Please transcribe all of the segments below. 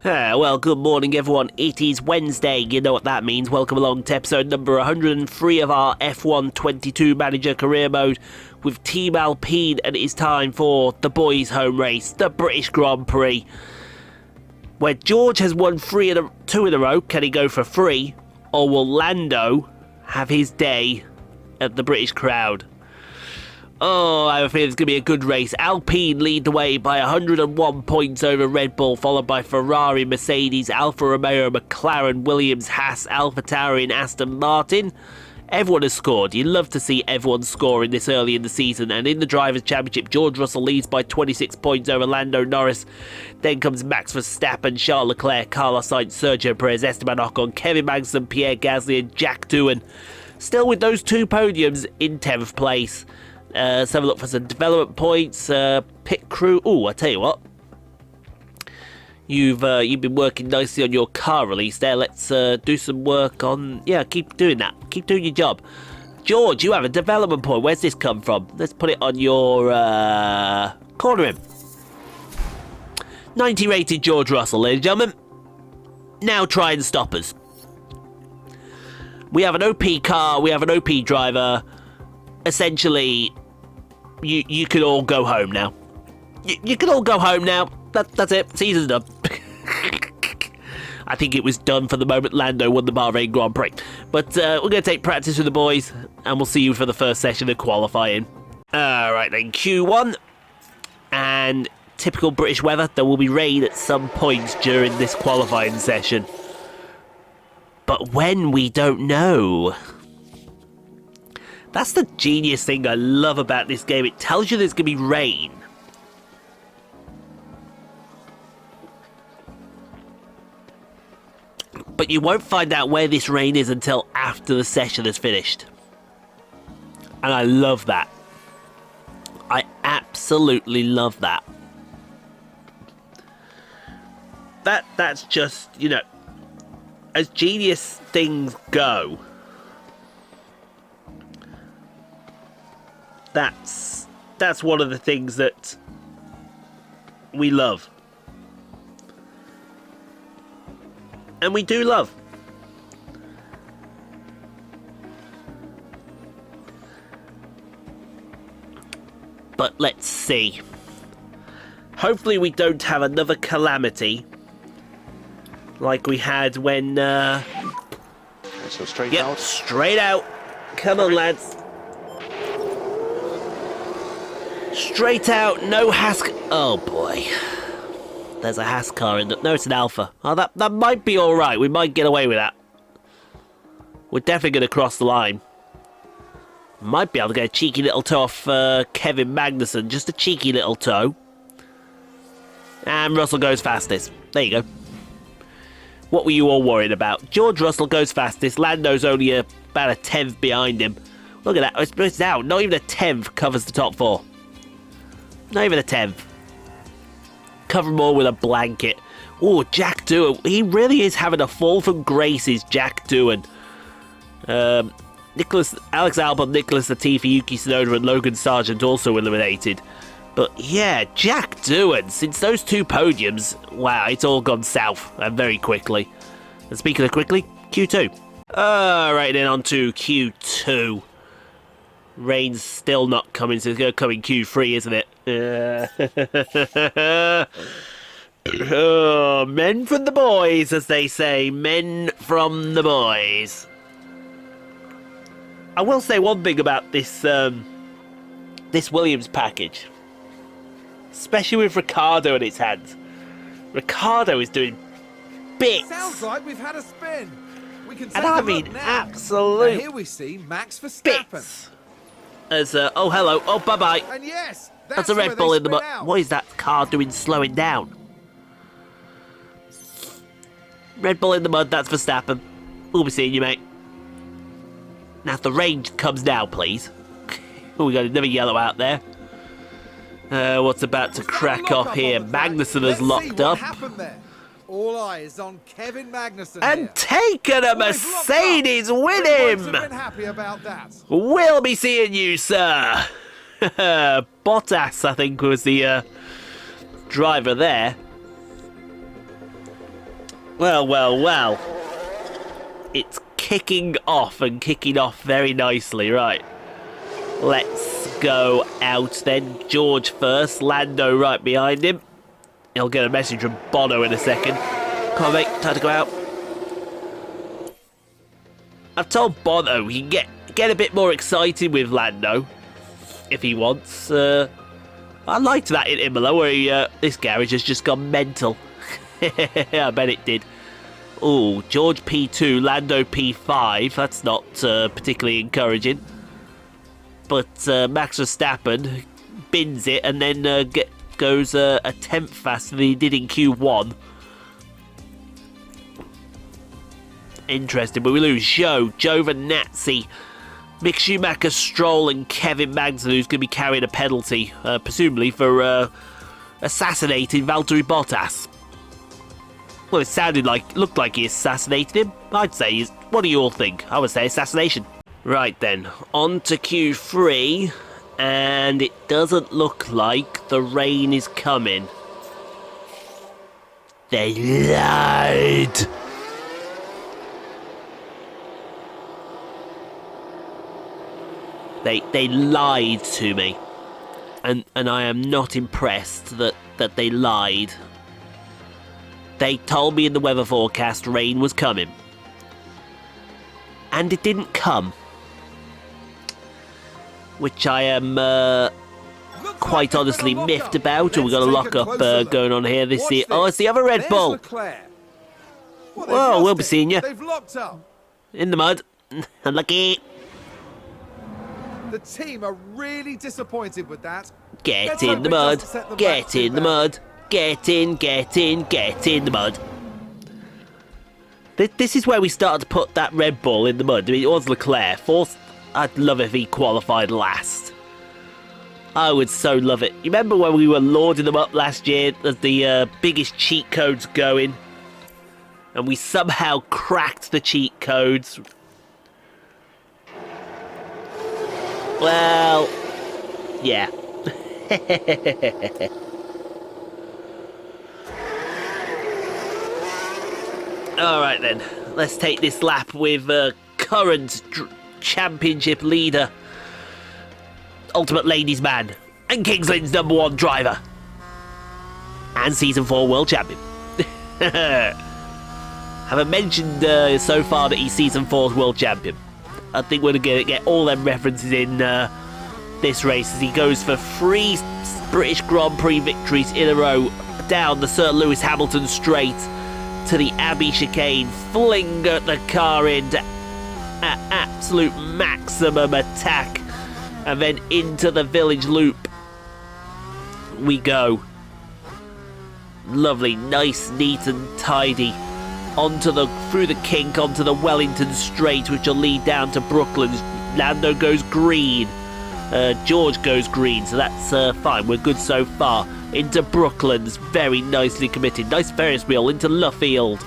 Well, good morning, everyone. It is Wednesday. You know what that means. Welcome along to episode number 103 of our F1 22 Manager Career Mode with Team Alpine, and it is time for the boys' home race, the British Grand Prix, where George has won two in a row. Can he go for three, or will Lando have his day at the British crowd? Oh, I have a feeling it's going to be a good race. Alpine lead the way by 101 points over Red Bull, followed by Ferrari, Mercedes, Alfa Romeo, McLaren, Williams, Haas, AlphaTauri and Aston Martin. Everyone has scored. You love to see everyone scoring this early in the season. And in the Drivers' Championship, George Russell leads by 26 points over Lando, Norris. Then comes Max Verstappen, Charles Leclerc, Carlos Sainz, Sergio Perez, Esteban Ocon, Kevin Magnussen, Pierre Gasly and Jack Doohan. Still with those two podiums in 10th place. Let's have a look for some development points. Pit crew. Oh, I tell you what. You've been working nicely on your car release there. Let's do some work on... Yeah, keep doing that. Keep doing your job. George, you have a development point. Where's this come from? Let's put it on your... corner him. 90 rated George Russell, ladies and gentlemen. Now try and stop us. We have an OP car. We have an OP driver. Essentially... You can all go home now. You can all go home now. That's it. Season's done. I think it was done for the moment Lando won the Bahrain Grand Prix. But we're going to take practice with the boys, and we'll see you for the first session of qualifying. Alright then, Q1. And typical British weather, there will be rain at some points during this qualifying session. But when, we don't know. That's the genius thing I love about this game. It tells you there's going to be rain. But you won't find out where this rain is until after the session is finished. And I love that. I absolutely love that. That's just, you know, as genius things go, that's one of the things that we love. And we do love. But let's see. Hopefully we don't have another calamity like we had when... So straight out. Straight out. Come on, lads. Straight out, no Haas... Oh, boy. There's a Haas car in the... No, it's an Alpha. Oh, that might be alright. We might get away with that. We're definitely going to cross the line. Might be able to get a cheeky little toe off Kevin Magnussen. Just a cheeky little toe. And Russell goes fastest. There you go. What were you all worried about? George Russell goes fastest. Lando's only about a 10th behind him. Look at that. It's out. Not even a 10th covers the top four. Not even a 10th. Cover them all with a blanket. Oh, Jack Doohan. He really is having a fall from grace, is Jack Doohan. Alex Albon, Nicholas Latifi, Yuki Tsunoda and Logan Sargent also eliminated. But yeah, Jack Doohan, since those two podiums, wow, it's all gone south and very quickly. And speaking of quickly, Q2. Right then, on to Q2. Rain's still not coming, so it's going to come in Q3, isn't it? Oh, men from the boys, as they say. Men from the boys. I will say one thing about this this Williams package. Especially with Ricciardo in its hands. Ricciardo is doing bits. Sounds like we've had a spin. We can and I mean absolute now here we see Max Verstappen. Bits. As oh hello, oh bye bye. And yes, that's a Red Bull in the mud. What is that car doing slowing down? Red Bull in the mud, that's Verstappen. We'll be seeing you, mate. Now if the rain comes now, please. Oh, we got another yellow out there. What's about to crack off here? Magnussen has locked up. All eyes on Kevin Magnussen and here. Taken a Mercedes with him. Been happy about that. We'll be seeing you, sir. Bottas, I think, was the driver there. Well, well, well. It's kicking off and kicking off very nicely, right. Let's go out then. George first, Lando right behind him. He'll get a message from Bono in a second. Come on, mate, time to go out. I've told Bono he can get a bit more excited with Lando if he wants. I liked that in Imola where this garage has just gone mental. I bet it did. Oh, George P2, Lando P5. That's not particularly encouraging. But Max Verstappen bins it and then goes a 10th faster than he did in Q1. Interesting, but we lose Joe Giovinazzi, Mick Schumacher, Stroll and Kevin Magnussen, who's going to be carrying a penalty, presumably for assassinating Valtteri Bottas. Well, it looked like he assassinated him. I'd say what do you all think? I would say assassination. Right then, on to Q3, and it doesn't look like the rain is coming. They lied! They lied to me, and I am not impressed that they lied. They told me in the weather forecast rain was coming, and it didn't come, which I am quite honestly miffed about. And we've got a lock-up going on here. It's the other Red Bull. Whoa, we'll be seeing you in the mud. Unlucky. The team are really disappointed with that. Get in the mud. Get in the mud. Get in the mud. This is where we started to put that Red Bull in the mud. I mean, it was Leclerc. I'd love if he qualified last. I would so love it. You remember when we were lauding them up last year as the biggest cheat codes going? And we somehow cracked the cheat codes. Well, yeah. Alright then, let's take this lap with current championship leader, ultimate ladies man, and Kingsland's #1 driver, and season 4 world champion. Haven't mentioned so far that he's season 4's world champion. I think we're going to get all them references in this race as he goes for 3 British Grand Prix victories in a row down the Sir Lewis Hamilton straight to the Abbey chicane, fling the car into absolute maximum attack, and then into the village loop we go. Lovely, nice, neat and tidy. Through the kink onto the Wellington straight, which will lead down to Brooklands. Lando goes green. George goes green, so that's fine. We're good so far. Into Brooklands, very nicely committed. Nice Ferris wheel into Luffield.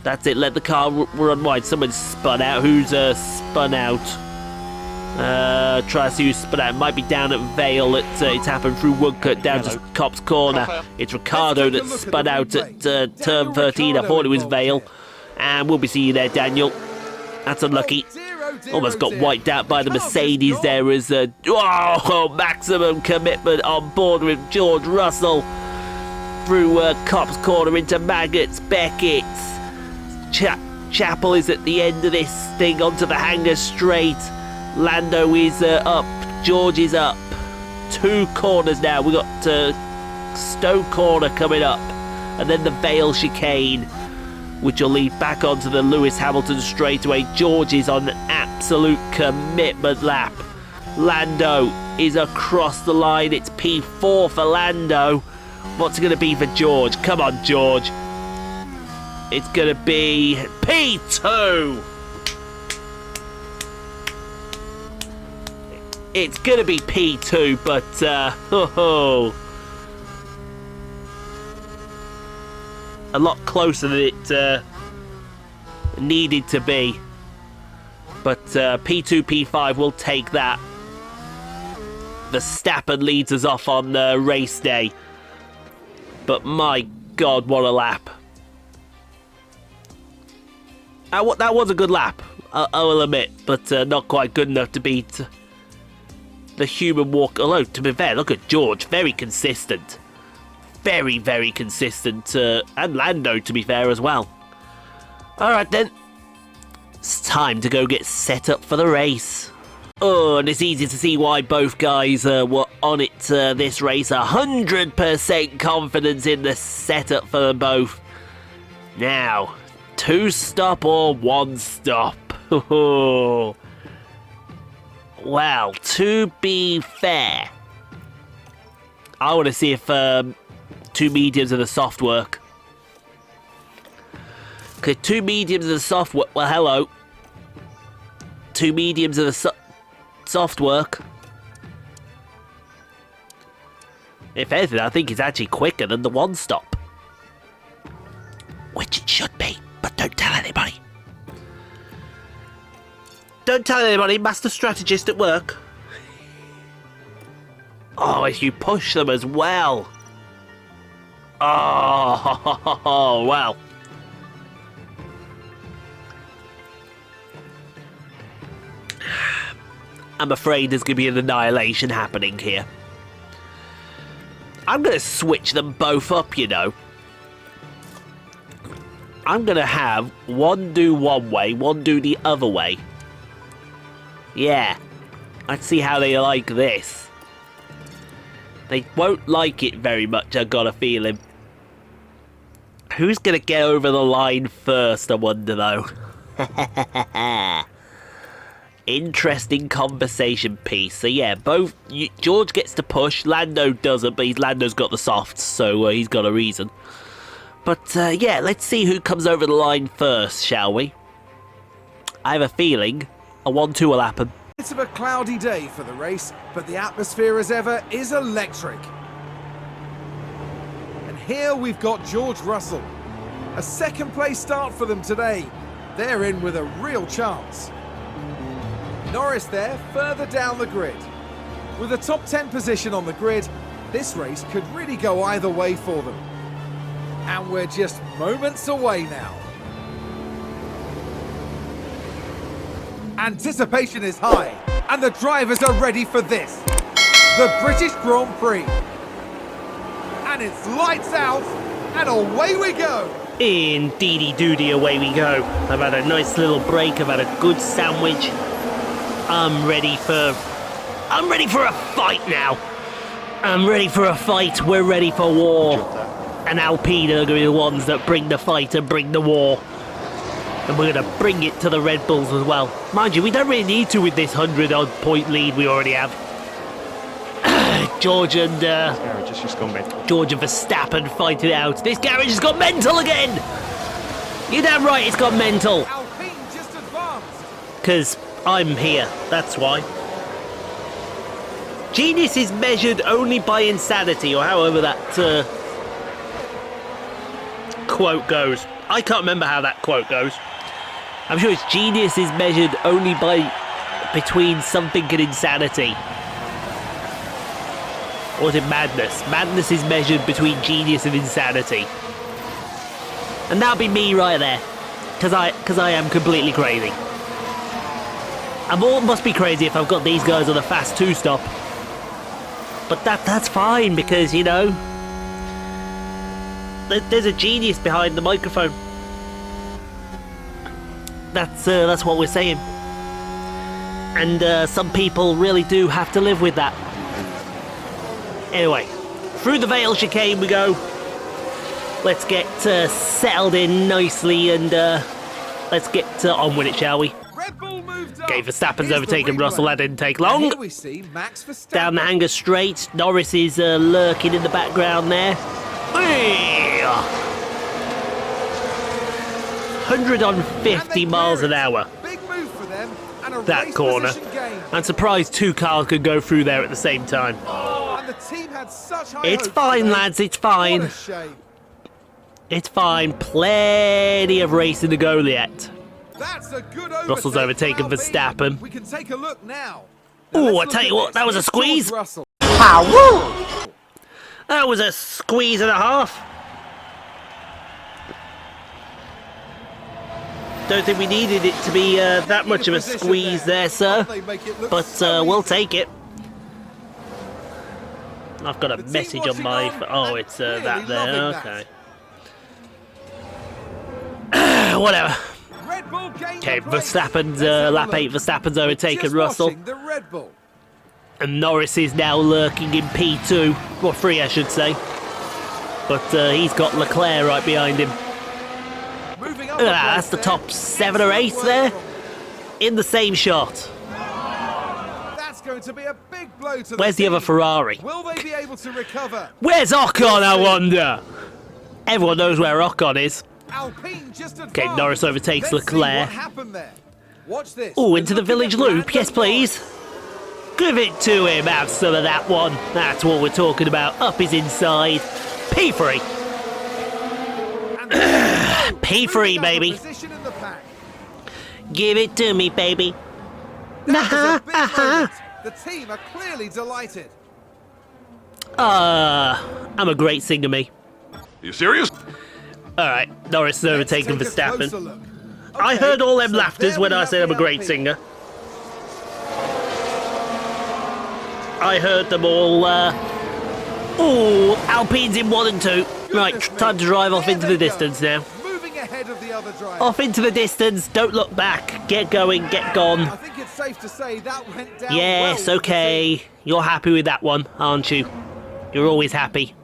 That's it, let the car run wide. Someone's spun out. Who's spun out? Try to see who's spun out. It might be down at Vale. It's happened through Woodcote down to Copse Corner. It's Ricardo that spun out at turn 13. I thought it was Vale. And we'll be seeing you there, Daniel. That's unlucky. Almost got wiped out by the Mercedes there as maximum commitment on board with George Russell through Copse Corner into Maggots, Beckett. Chapel is at the end of this thing onto the Hanger straight. Lando is up, George is up. 2 corners now. We got Stowe Corner coming up, and then the Vale chicane, which will lead back onto the Lewis Hamilton straightaway. George is on an absolute commitment lap. Lando is across the line. It's P4 for Lando. What's it going to be for George? Come on, George. It's going to be P2. It's going to be P2, but a lot closer than it needed to be. But P2, P5 will take that. Verstappen leads us off on race day. But my God, what a lap. That was a good lap, I will admit, but not quite good enough to beat the human walk. Although, to be fair, look at George, very consistent. Very, very consistent. And Lando, to be fair, as well. Alright then. It's time to go get set up for the race. Oh, and it's easy to see why both guys were on it this race. 100% confidence in the setup for them both. Now, 2-stop or 1-stop? Well, to be fair, I want to see if 2 mediums and a soft work. Okay, 2 mediums and a soft work. Well, hello. 2 mediums and a soft work. If anything, I think it's actually quicker than the 1-stop. Which it should be, but don't tell anybody. Don't tell anybody, master strategist at work. Oh, if you push them as well. Oh, well. I'm afraid there's going to be an annihilation happening here. I'm going to switch them both up, you know. I'm going to have one do one way, one do the other way. Yeah. Let's see how they like this. They won't like it very much, I've got a feeling. Who's going to get over the line first, I wonder, though? Interesting conversation piece. So, yeah, George gets to push. Lando doesn't, but Lando's got the softs, so he's got a reason. But, yeah, let's see who comes over the line first, shall we? I have a feeling a 1-2 will happen. It's a cloudy day for the race, but the atmosphere, as ever, is electric. And here we've got George Russell. A second-place start for them today. They're in with a real chance. Norris there, further down the grid. With a top 10 position on the grid, this race could really go either way for them. And we're just moments away now. Anticipation is high, and the drivers are ready for this. The British Grand Prix. And it's lights out, and away we go. Indeedy doody, away we go. I've had a nice little break, I've had a good sandwich. I'm ready for a fight now. I'm ready for a fight, we're ready for war. And Alpine are going to be the ones that bring the fight and bring the war. And we're going to bring it to the Red Bulls as well. Mind you, we don't really need to with this 100-odd point lead we already have. George and Verstappen fight it out. This garage has got mental again! You're damn right it's got mental. Alpine just advanced. Because I'm here, that's why. Genius is measured only by insanity, or however that quote goes. I can't remember how that quote goes. I'm sure it's genius is measured only by between something and insanity. Or is it madness? Madness is measured between genius and insanity. And that'll be me right there. Because I am completely crazy. I must be crazy if I've got these guys on a fast 2-stop. But that's fine because, you know, there's a genius behind the microphone. That's what we're saying. And some people really do have to live with that. Anyway, through the Vale chicane we go. Let's get settled in nicely and let's get on with it, shall we? Okay, Verstappen's overtaken Russell. That didn't take long. We see Max Verstappen. Down the hanger straight. Norris is lurking in the background there. 150 miles an hour. Big move for them and a That race corner. position gain. I'm surprised 2 cars could go through there at the same time. And the team had such high It's hopes fine, today. lads. It's fine. What a shame. It's fine. Plenty of racing to go yet. That's a good overtake. Russell's overtaken for Alpine. Verstappen. We can take a look now. Ooh, Let's I tell look you at what, this. that was a It's squeeze. George Russell. That was a squeeze and a half. Don't think we needed it to be that much of a squeeze there, sir. But we'll take it. I've got a message on my... Oh, it's that there. Okay. Whatever. Okay, Verstappen's lap 8. Verstappen's overtaken Russell. And Norris is now lurking in P2. Well, 3, I should say. But he's got Leclerc right behind him. Look at that, that's the top 7 or 8 there. In the same shot. That's going to be a big blow to Where's the other Ferrari? Will they be able to recover? Where's Ocon, I wonder? Everyone knows where Ocon is. Alpine just Okay, Norris overtakes Leclerc. Watch this. Oh, into the village loop. Yes, please. Give it to him. Have some of that one. That's what we're talking about. Up his inside. P3. P3, baby. Give it to me, baby. The team are clearly delighted. I'm a great singer, me. Are you serious? Alright, Norris is overtaken Verstappen. I heard all them laughters when I said I'm a great singer. I heard them all, Oh, Alpine's in 1 and 2. Right, time to drive off into the distance now. Off into the distance, don't look back. Get going, get gone. I think it's safe to say that went down yes, well. okay. You're happy with that one, aren't you? You're always happy.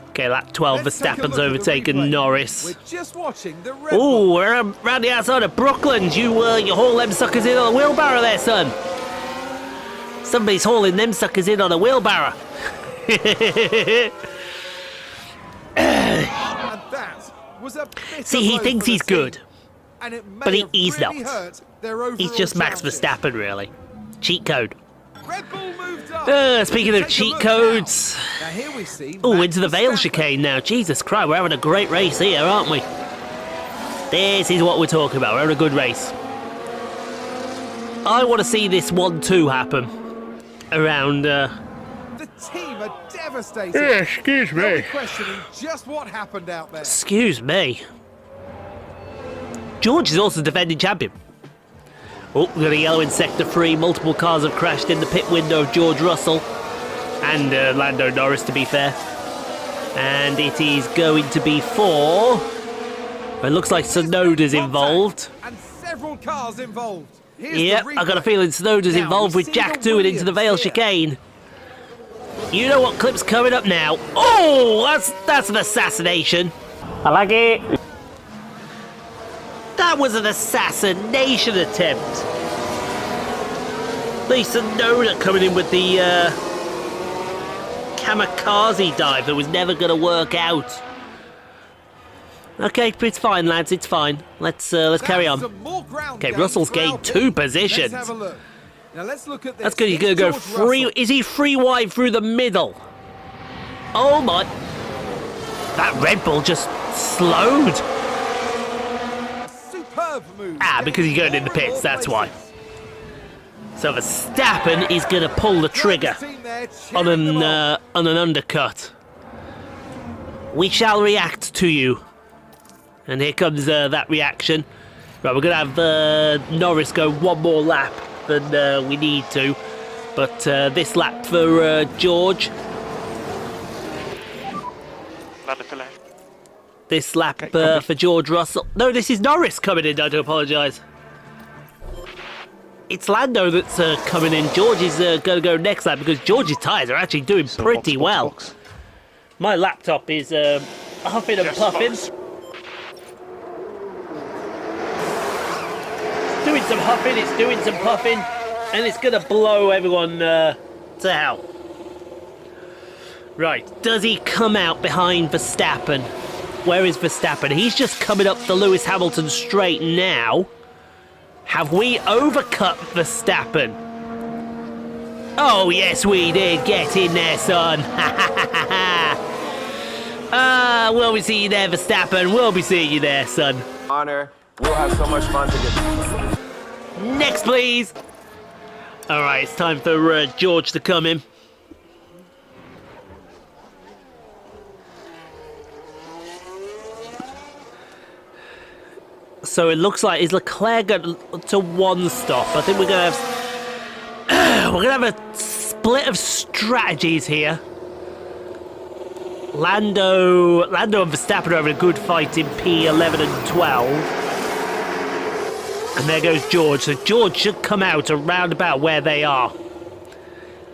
Okay, lap 12, Verstappen's overtaken Norris. We're just watching the Oh, we're around the outside of Brooklands. You haul them suckers in on a wheelbarrow there, son. Somebody's hauling them suckers in on a wheelbarrow. See, he thinks he's good, but he's not. He's just Max Verstappen, really. Cheat code. Speaking of cheat codes, oh, into the Vale chicane now. Jesus Christ, we're having a great race here, aren't we? This is what we're talking about. We're having a good race. I want to see this 1-2 happen around. The team are devastated. Yeah, excuse me. Questioning just what happened out there. Excuse me. George is also defending champion. Oh, we've got a yellow in Sector 3. Multiple cars have crashed in the pit window of George Russell. And Lando Norris, to be fair. And it is going to be for... It looks like Sonoda's involved. And several cars involved. Yep, I got a feeling Sonoda's involved with Jack doing into the Vale chicane. You know what clip's coming up now. Oh, that's an assassination. I like it. That was an assassination attempt. Lisa Noda coming in with the kamikaze dive that was never going to work out. Okay, it's fine, lads. It's fine. Let's carry on. Okay, Russell's gained 2 positions. Let's have a look. Now let's look at this. That's good. He's going to go free. Is he free wide through the middle? Oh my! That Red Bull just slowed. Because he's going in the pits, that's why. So Verstappen is going to pull the trigger on an undercut. We shall react to you. And here comes that reaction. Right, we're going to have Norris go 1 more lap than we need to. But this lap for George. This lap for George Russell. No, this is Norris coming in. I do apologise. It's Lando that's coming in. George is going to go next lap because George's tyres are actually doing pretty well. My laptop is huffing and puffing. It's doing some huffing, it's doing some puffing, and it's going to blow everyone to hell. Right, does he come out behind Verstappen? Where is Verstappen? He's just coming up the Lewis Hamilton straight now. Have we overcut Verstappen? Oh, yes, we did. Get in there, son. We'll be seeing you there, Verstappen. We'll be seeing you there, son. Honor. We'll have so much fun together. Next, please. All right, it's time for George to come in. So it looks like is Leclerc going to one stop? I think we're going to have a split of strategies here. Lando and Verstappen are having a good fight in P11 and 12. And there goes George. So George should come out around about where they are.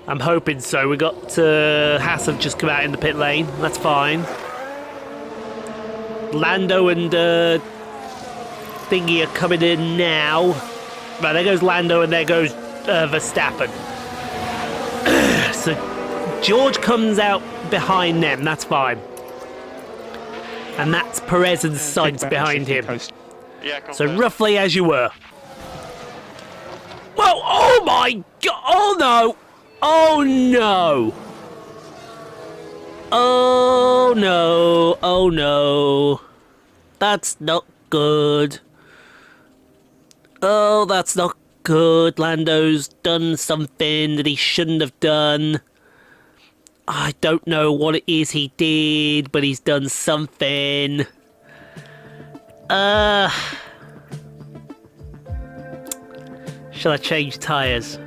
I'm hoping so. We got Haas have just come out in the pit lane. That's fine. Lando and Thingy are coming in now. Right, there goes Lando and there goes Verstappen. So George comes out behind them. That's fine. And that's Perez and Sainz behind him. So roughly as you were. Whoa! Oh my God! Oh no! Oh no! Oh no! Oh no! That's not good. Oh, that's not good. Lando's done something that he shouldn't have done. I don't know what it is he did, but he's done something. Shall I change tyres?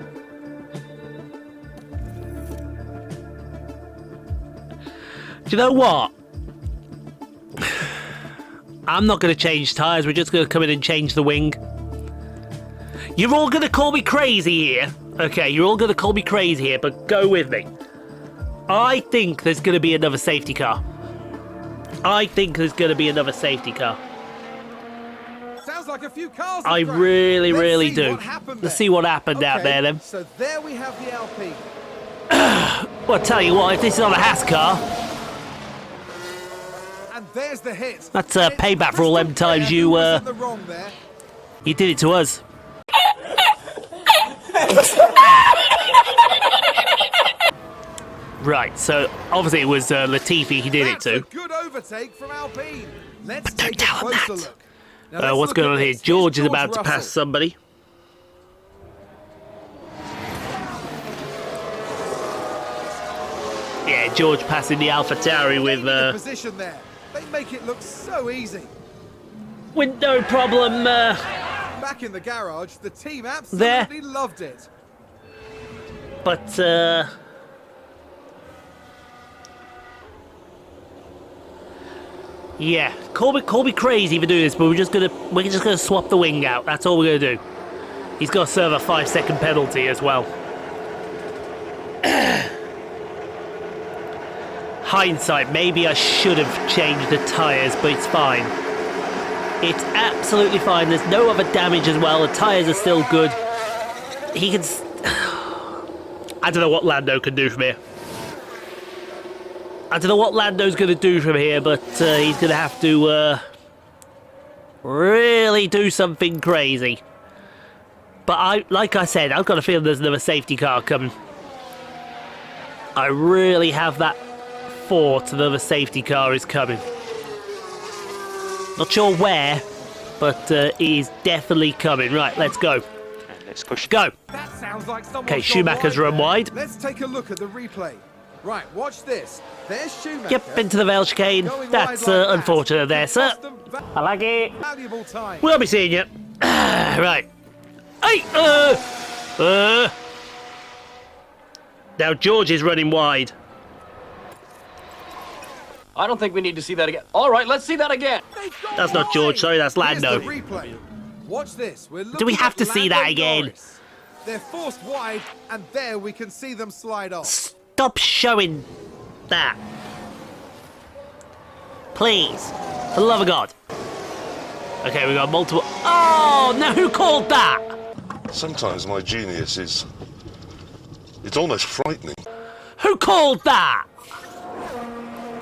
Do you know what? I'm not going to change tyres. We're just going to come in and change the wing. You're all going to call me crazy here. Okay, you're all going to call me crazy here, but go with me. I think there's going to be another safety car. Sounds like a few cars. I really do. Let's see what happened out there then. So there we have the Alpine. Well, I'll tell you what, if this is on a Haas car, And there's the hit. that's payback for all them times you did it to us. Right, so obviously it was Latifi he did it to. A good overtake from Alpine. Let's Don't take a tell him closer that. look. Now let's What's look going at on here? this. George is Here's about to pass Russell. somebody. Yeah, George passing the AlphaTauri with Position there. They make it look so easy. with no problem. Back in the garage, the team absolutely loved it. But yeah, call me crazy for doing this, but we're just gonna swap the wing out. That's all we're gonna do. He's got to serve a 5-second penalty as well. Hindsight, maybe I should have changed the tyres, but it's fine. It's absolutely fine. There's no other damage as well. The tyres are still good. He can. I don't know what Lando can do from here. I don't know what Lando's going to do from here, but he's going to have to really do something crazy. But like I said, I've got a feeling there's another safety car coming. I really have that thought another safety car is coming. Not sure where, but it is definitely coming. Right, let's go. Let's push. Go. That sounds like someone's Okay, Schumacher's gone run wide. Let's take a look at the replay. Right, watch this. There's Schumacher. Yep, into the Vale chicane. Going That's wide like that. unfortunate there, sir. Cost them I like it. valuable time. We'll be seeing you. Right. Hey, Now George is running wide. I don't think we need to see that again. All right, let's see that again. They've gone That's not wide. George, sorry, that's Lando. Here's the replay. Watch this. We're Do we looking have at to see Lando that again? Norris. They're forced wide, and there we can see them slide off. Stop showing that. Please. For the love of God. Okay, we got multiple. Oh, no, who called that? Sometimes my genius is... it's almost frightening. Who called that?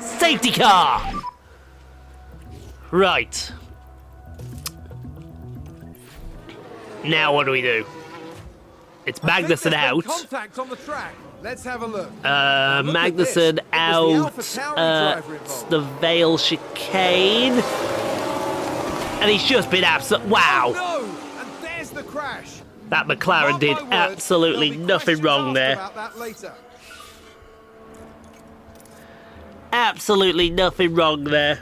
Safety car. Right. Now what do we do? It's Magnussen out. Contact on the track. Let's have a look. Magnussen out. It's the Vale chicane. And he's just been absolute. Wow. No, and there's the crash. That McLaren Mark did my words, absolutely there'll be nothing questions wrong asked there. about that later. Absolutely nothing wrong there.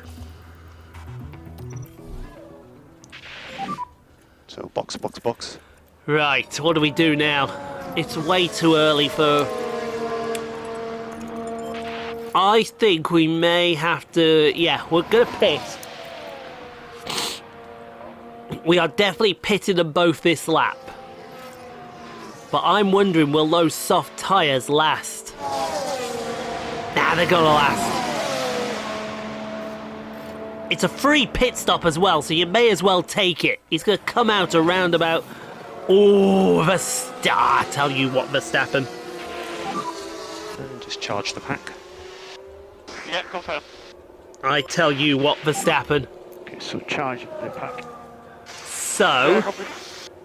So box, box, box. Right, what do we do now? It's way too early for... I think we may have to... Yeah, we're going to pit. We are definitely pitting them both this lap. But I'm wondering, will those soft tyres last? Nah, they're going to last. It's a free pit stop as well, so you may as well take it. He's going to come out around about... Oh, I tell you what, Verstappen. And just charge the pack. Yeah, confirm. I tell you what, Verstappen. Okay, so charge the pack. So,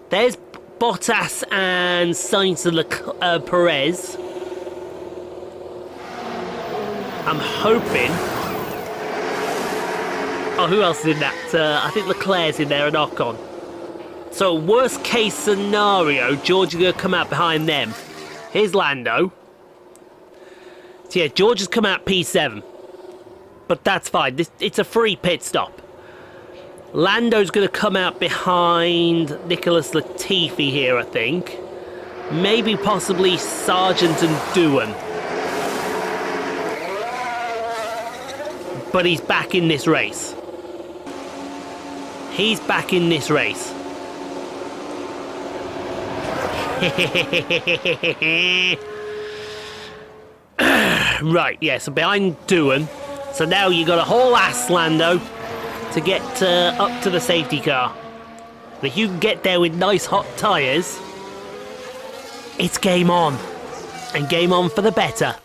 there's Bottas and Sainz and Perez. I'm hoping... Oh, who else is in that? I think Leclerc's in there and Ocon. So, worst case scenario, George is going to come out behind them. Here's Lando. So yeah, George has come out P7. But that's fine. It's a free pit stop. Lando's going to come out behind Nicholas Latifi here, I think. Maybe possibly Sargent and Doohan. But he's back in this race. He's back in this race. Right, yeah, so behind Doohan. So now you got a whole ass, Lando, to get up to the safety car. And if you can get there with nice hot tyres, it's game on. And game on for the better.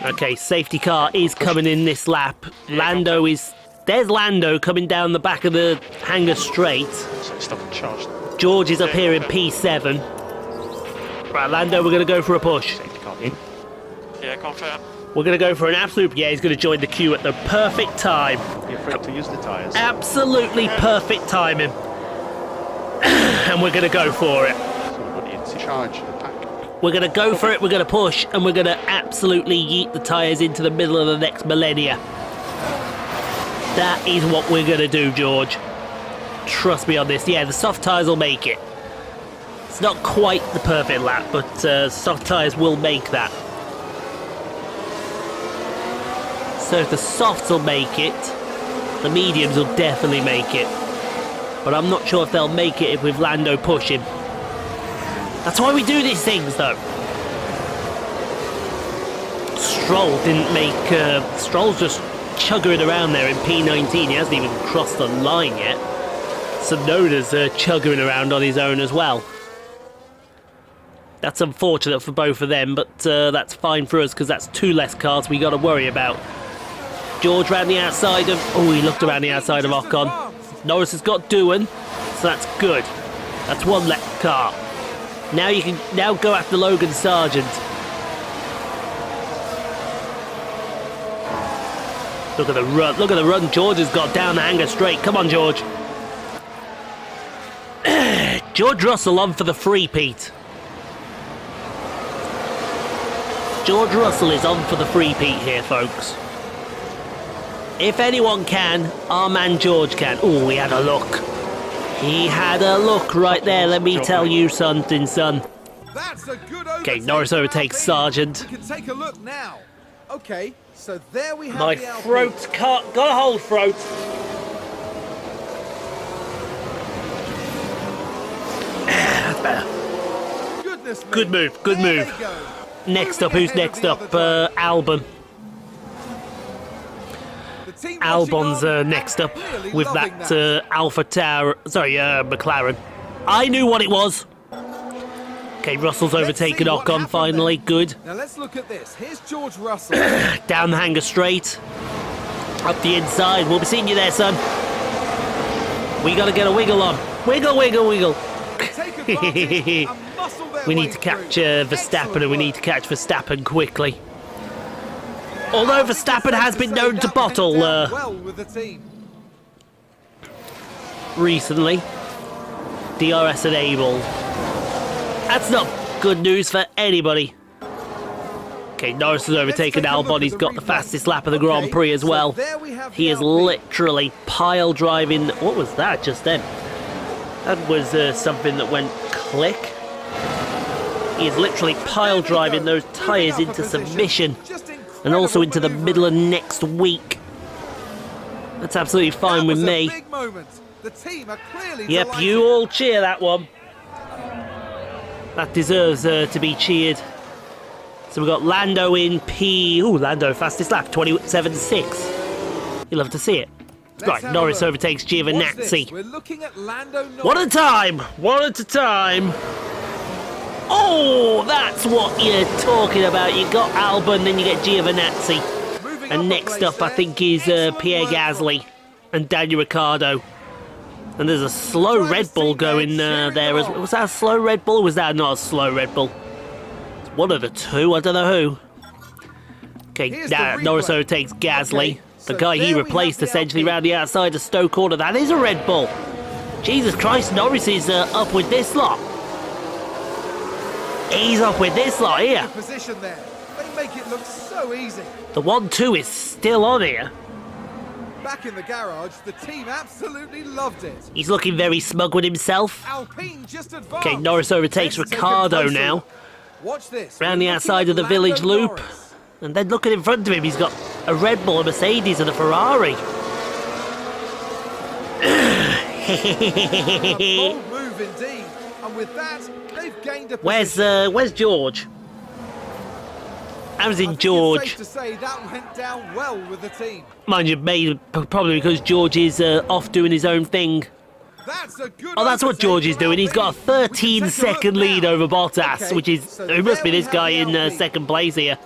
Okay, safety car is coming in this lap. Lando is... There's Lando coming down the back of the hangar straight. So stop and charge. George is up here in P7. Right, Lando, we're going to go for a push. Safety car in. Yeah, confirm. We're going to go for an absolute... Yeah, he's going to join the queue at the perfect time. Be afraid to use the tyres. Absolutely perfect timing. And we're going to go for it. So we need to charge the pack. We're going to go for it, we're going to push, and we're going to absolutely yeet the tyres into the middle of the next millennia. That is what we're going to do, George. Trust me on this. Yeah, the soft tyres will make it. It's not quite the perfect lap, but soft tyres will make that. So if the softs will make it, the mediums will definitely make it. But I'm not sure if they'll make it if with Lando pushing. That's why we do these things, though. Stroll didn't make... Stroll's just chugging around there in P19. He hasn't even crossed the line yet. Sonoda's chugging around on his own as well. That's unfortunate for both of them, but that's fine for us because that's two less cars we got to worry about. George round the outside of... Oh, he looked around the outside of Ocon. Norris has got Doohan, so that's good. That's one left car. Now you can now go after Logan Sargent. Look at the run. Look at the run George has got down the hangar straight. Come on, George. George Russell on for the free, Pete. George Russell is on for the free, Pete here, folks. If anyone can, our man George can. Oh, he had a look. He had a look right there. Let me tell you something, son. That's a good Okay, Norris overtakes Sargent. We can take a look now. Okay, so there we have My the Alpine. throat can't... Got a hold, throat. That's better. Goodness me. Good move, good There move. they go. Next up, Moving who's ahead next of the up? other driver. Albon. The team Albon's watching on next up clearly with loving that Alpha Tower. Sorry, McLaren. I knew what it was. Okay, Russell's Let's overtaken see what Ocon happened finally. then. Good. Now let's look at this. Here's George Russell. Down the hangar straight. Up the inside. We'll be seeing you there, son. We got to get a wiggle on. Wiggle, wiggle, wiggle. Take advantage and muscle their We way need to catch through. Verstappen, and we need to catch Verstappen quickly. Although Verstappen has been known to bottle well with the team. recently. DRS enabled. That's not good news for anybody. Okay, Norris has overtaken Let's take a look Albon. at He's the got the replay. fastest lap of the Grand Okay, Prix as so well. there we have He the is Alpine. literally pile driving. What was that just then? That was something that went click. He is literally pile driving those tyres into submission and also into the middle of next week. That's absolutely fine with me. Yep, you all cheer that one. That deserves to be cheered. So we've got Lando in P... Ooh, Lando fastest lap, 27.6. You'll love to see it. Right, Norris overtakes Giovinazzi. We're looking at Lando Norris. One at a time! One at a time! Oh, that's what you're talking about. You got Albon, then you get Giovinazzi. And next up, I think, is Pierre Gasly and Daniel Ricciardo. And there's a slow Red Bull going there. Was that a slow Red Bull, or was that not a slow Red Bull? It's one of the two, I don't know who. Okay, now Norris overtakes Gasly. The guy he replaced, essentially, round the outside of Stowe Corner. That is a Red Bull. Jesus Christ, Norris is up with this lot. He's up with this lot here. Position there. They make it look so easy. The 1-2 is still on here. Back in the garage, the team absolutely loved it. He's looking very smug with himself. Alpine just advanced. Okay, Norris overtakes Ricciardo now. Watch this. Round the outside of the village loop. And then looking in front of him, he's got a Red Bull, a Mercedes and a Ferrari. A bold move indeed. And with that, they've gained a position. Where's George? How's in George? It's safe to say that went down well with the team. Mind you, maybe probably because George is off doing his own thing. That's a good That's what George is doing. He's got a 13-second lead over Bottas, Okay, which is so who must be there this we guy have in the Alpine. second place here.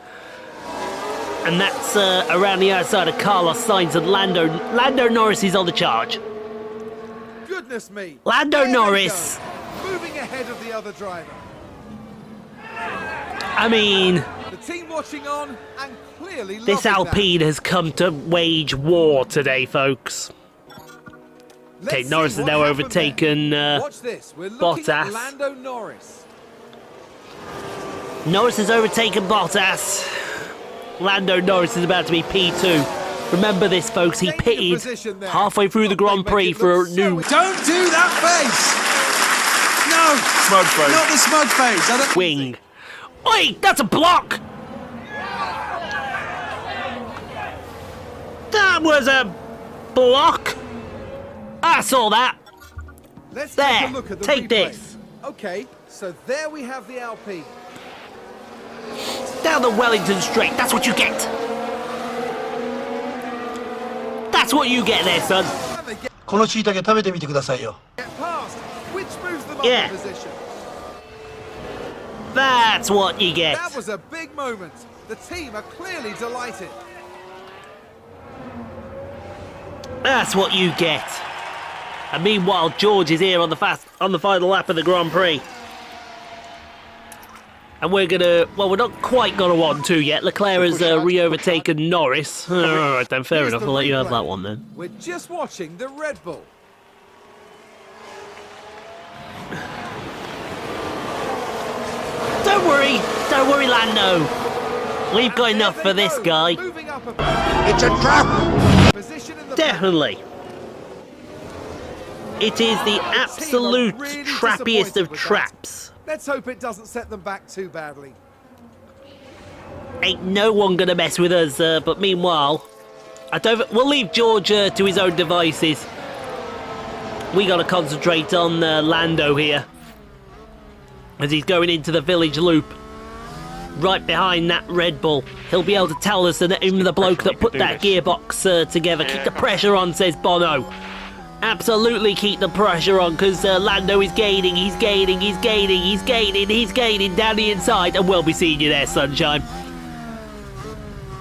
And that's around the outside of Carlos Sainz and Lando. Lando Norris is on the charge. Goodness me. Lando There they Norris. go, moving ahead of the other driver. I mean, The team watching on and clearly this loving Alpine has come to wage war today, folks. that. Okay, Let's Norris see has what now happened overtaken there. Watch this. We're looking Bottas. at Lando Norris. Norris has overtaken Bottas. Lando Norris is about to be P2. Remember this, folks, he Taking a pitted position there. halfway through the But they Grand make Prix it for a look so new easy. Don't do that face! No! Smug face. Not the smug face. I don't- wing. Oi, that's a block! That was a block! I saw that. Let's There, take a look at the take replay. this. Okay, so there we have the Alpine. Down the Wellington Straight, that's what you get. That's what you get there, son. And they get この椎茸食べてみてくださいよ。 past, which moves them up Yeah. in position. That's what you get. That was a big moment. The team are clearly delighted. That's what you get. And meanwhile, George is here on the final lap of the Grand Prix. And we're not quite gonna 1-2 yet. Leclerc has re-overtaken Norris. Alright then, fair Here's enough. the I'll let you have replay. that one then. We're just watching the Red Bull. Don't worry, Lando. We've got And enough there for they this go, guy. moving up It's a trap! position in the Definitely. It is the Team are absolute really trappiest disappointed of with traps. that. Let's hope it doesn't set them back too badly. Ain't no one gonna mess with us, but meanwhile, we'll leave George to his own devices. We gotta concentrate on Lando here. As he's going into the village loop. Right behind that Red Bull. He'll be able to tell us, and him the bloke that put that gearbox together. Keep the pressure on, says Bono. Absolutely keep the pressure on, because Lando is gaining, he's gaining down the inside, and we'll be seeing you there, sunshine.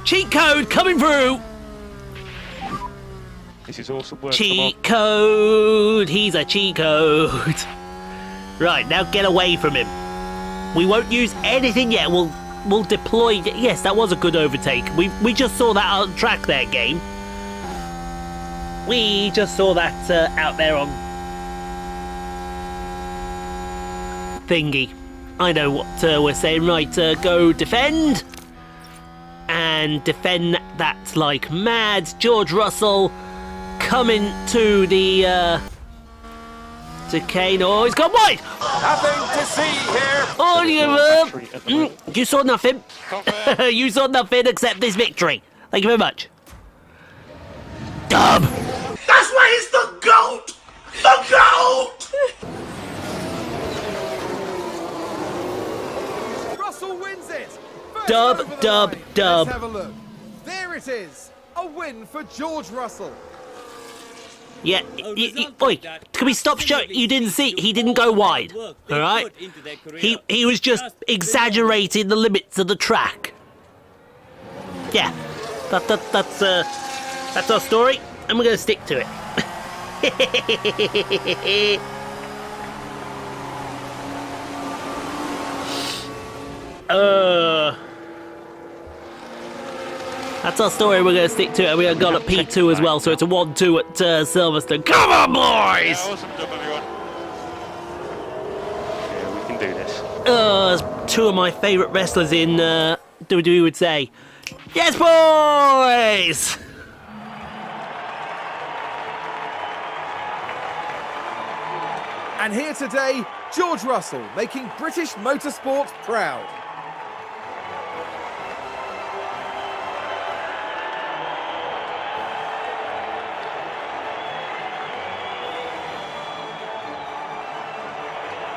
Cheat code coming through! This is also worth Cheat code! He's a cheat code. Right, now get away from him. We won't use anything yet, we'll deploy... Yes, that was a good overtake. We just saw that on track there, game. We just saw that out there on thingy. I know what we're saying. Right, go defend. And defend that like mad. George Russell coming to the to Kane. Oh, he's gone wide. Nothing to see here. Oh, you saw nothing. Confirm. You saw nothing except this victory. Thank you very much. Dub. That's why he's the GOAT! The GOAT! Russell wins it. First Dub, over the dub, line. dub. Let's have a look. There it is. A win for George Russell. Yeah, oi, can we stop showing? You didn't see, he didn't go wide, alright? He was just exaggerating the limits of the track. Yeah, that's our story, and we're going to stick to it. That's our story, we're going to stick to it, and we have got at P2 as well, so it's a 1-2 at Silverstone. Come on, boys! Yeah, awesome job, everyone. Yeah, we can do this. That's two of my favourite wrestlers in WWE would say. Yes, boys! And here today, George Russell making British motorsport proud.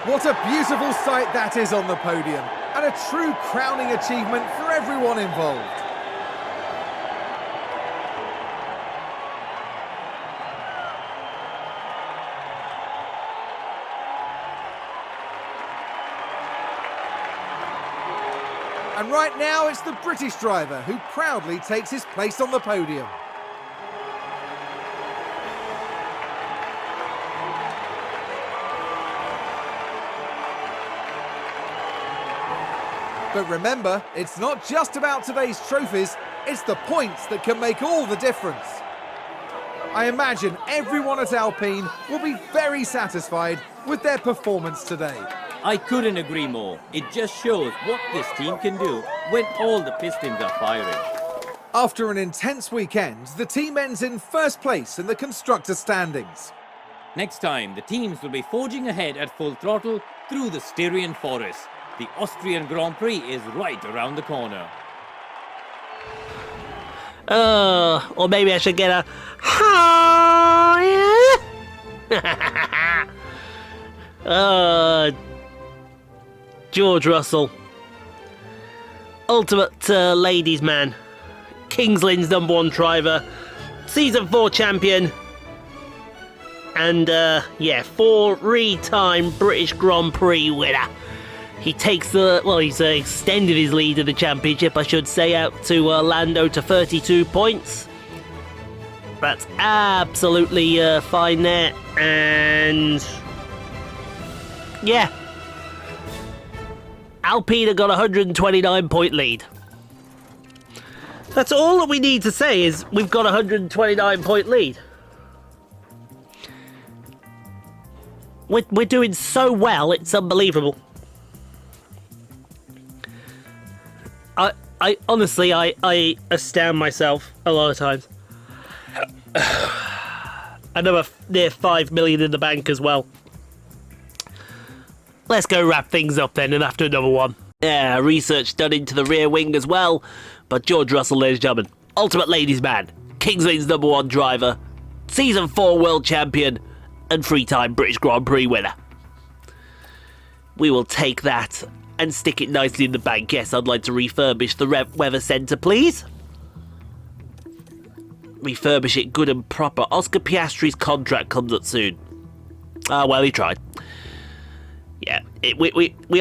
What a beautiful sight that is on the podium, and a true crowning achievement for everyone involved. And right now it's the British driver who proudly takes his place on the podium. But remember, it's not just about today's trophies, it's the points that can make all the difference. I imagine everyone at Alpine will be very satisfied with their performance today. I couldn't agree more. It just shows what this team can do when all the pistons are firing. After an intense weekend, the team ends in first place in the constructor standings. Next time, the teams will be forging ahead at full throttle through the Styrian forest. The Austrian Grand Prix is right around the corner. Or maybe I should get a George Russell, ultimate ladies man, Kings Lynn's #1 driver, season 4 champion, and yeah, 4-time British Grand Prix winner. He takes he's extended his lead in the championship, I should say, out to Lando to 32 points. That's absolutely fine there, and yeah, Alpine have got a 129-point lead. That's all that we need to say is we've got a 129-point lead. We're doing so well, it's unbelievable. I honestly, I astound myself a lot of times. Another near 5 million in the bank as well. Let's go wrap things up then, and after another one. Yeah, research done into the rear wing as well. But George Russell, ladies and gentlemen, ultimate ladies man, Kings Lynn's #1 driver, season 4 world champion, and 3-time British Grand Prix winner. We will take that and stick it nicely in the bank. Yes, I'd like to refurbish the weather centre, please. Refurbish it good and proper. Oscar Piastri's contract comes up soon. Ah, well, he tried. Yeah, we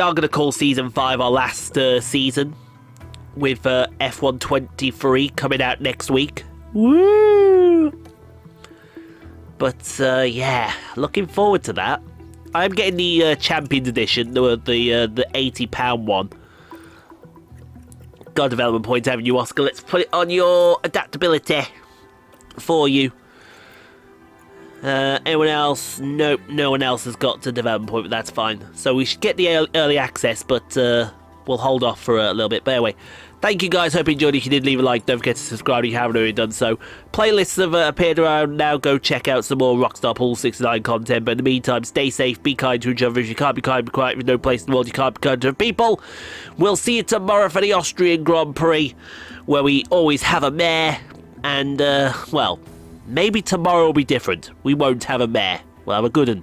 are going to call season 5 our last season, with F1 23 coming out next week. Woo! But yeah, looking forward to that. I'm getting the Champions Edition, the £80 one. Got a development point, haven't you, Oscar? Let's put it on your adaptability for you. Anyone else? Nope, no one else has got the development point, but that's fine. So we should get the early access, but we'll hold off for a little bit. But anyway, Thank you guys, hope you enjoyed. If you did, leave a like, don't forget to subscribe if you haven't already done so. Playlists have appeared around now, go check out some more Rockstar Pool 69 content, but in the meantime, stay safe, be kind to each other. If you can't be kind, be quiet. There's no place in the world you can't be kind to people. We'll see you tomorrow for the Austrian Grand Prix, where we always have a mare, and, well, maybe tomorrow will be different. We won't have a mare, we'll have a good one.